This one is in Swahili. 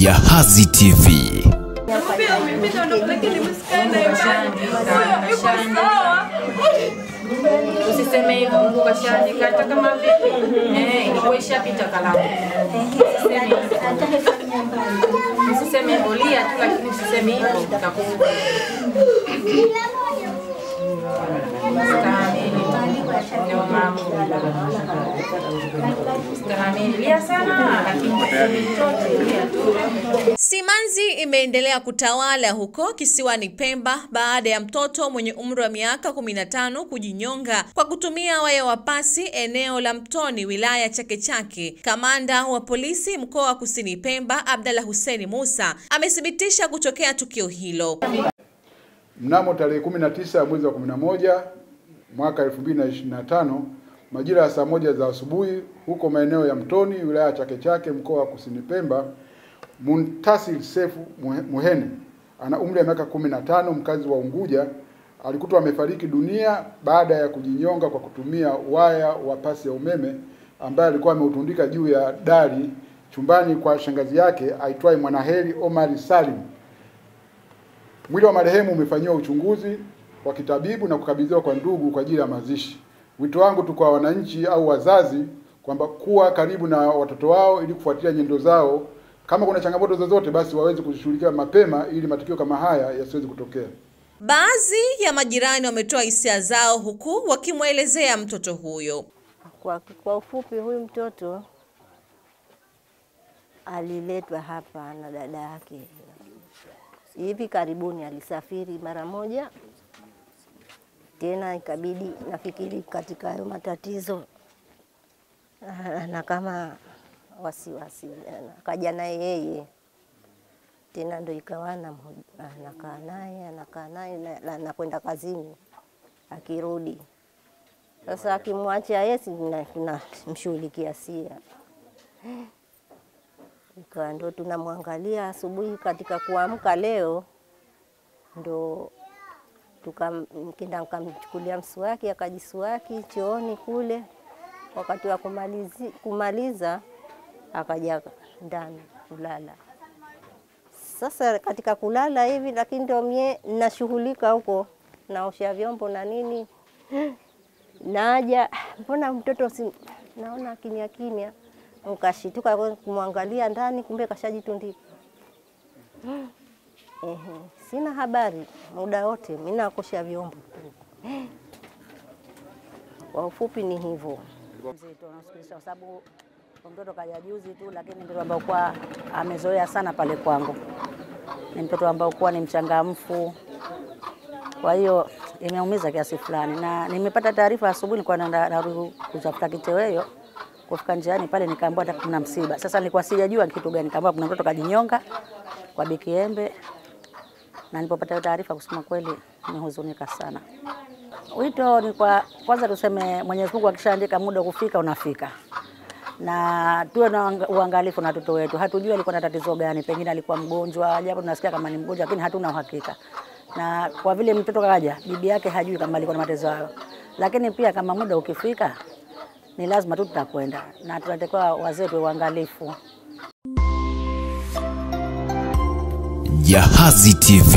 Jahazi TV. Usiseme hivyo, Mungu kashaandika hata kama vipi. Ilikuwa ishapita kalamu. Usiseme bolia tu, lakini usiseme hivyo utakufa. Simanzi imeendelea kutawala huko kisiwani Pemba baada ya mtoto mwenye umri wa miaka 15 kujinyonga kwa kutumia waya wa pasi eneo la Mtoni, wilaya Chake Chake. Kamanda wa polisi mkoa wa Kusini Pemba, Abdalla Hussein Musa, amethibitisha kutokea tukio hilo. Mnamo tarehe 19 mwezi wa 11 mwaka 2025 majira ya saa 1 za asubuhi huko maeneo ya Mtoni, wilaya Chake Chake, mkoa wa Kusini Pemba, Muntasir Sefu Muhene ana umri wa miaka 15, mkazi wa Unguja, alikutwa amefariki dunia baada ya kujinyonga kwa kutumia waya wa pasi ya umeme ambaye alikuwa ameutundika juu ya dari chumbani kwa shangazi yake aitwaye Mwanaheri Omar Salim. Mwili wa marehemu umefanyiwa uchunguzi wa kitabibu na kukabidhiwa kwa ndugu kwa ajili ya mazishi. Wito wangu tu kwa wananchi au wazazi kwamba kuwa karibu na watoto wao ili kufuatilia nyendo zao. Kama kuna changamoto zozote basi waweze kuzishughulikia mapema ili matukio kama haya yasiweze kutokea. Baadhi ya majirani wametoa hisia zao huku wakimuelezea mtoto huyo. Kwa ufupi, huyu mtoto aliletwa hapa na dada yake. Hivi karibuni alisafiri mara moja. Tena ikabidi nafikiri katika hayo matatizo na kama wasiwasi akaja na yeye tena, ndio ikawa anakaa naye na kwenda kazini, akirudi sasa akimwacha yeye tunamshughulikia sia. Ikawa ndio tunamwangalia asubuhi katika kuamka leo, ndo tukenda nikamchukulia mswaki akajiswaki chooni kule. Wakati wa kumaliza akaja ndani kulala. Sasa katika kulala hivi, lakini ndio mie ninashughulika huko naosha vyombo na nini, naja mbona mtoto naona kimya, nikashituka kumwangalia ndani, kumbe kashajitundika. Sina habari muda wote, mimi nakosha vyombo tu. Kwa ufupi ni hivyo. Mzito nasikiliza kwa sababu mtoto kaja juzi tu, lakini mtoto ambao kwa amezoea sana pale kwangu. Ni mtoto ambao kwa ni mchangamfu. Kwa hiyo imeumiza kiasi fulani, na nimepata taarifa asubuhi nilikuwa narudi kutafuta kitoweo. Kufika njiani pale nikaambiwa hata kuna msiba. Sasa nilikuwa sijajua kitu gani, nikaambiwa kuna mtoto kajinyonga kwa Bikiembe. Na nilipopata taarifa, kusema kweli nimehuzunika sana. Wito ni kwa kwanza tuseme Mwenyezi Mungu akishaandika muda kufika unafika. Na tuwe na uangalifu na watoto wetu. Hatujui alikuwa na tatizo gani, pengine alikuwa mgonjwa, japo tunasikia kama ni mgonjwa lakini hatuna uhakika. Na kwa vile mtoto kaja, bibi yake hajui kama alikuwa na matatizo hayo. Lakini pia kama muda ukifika ni lazima tu tutakwenda, na tunatakiwa wazee tuwe uangalifu. Jahazi TV.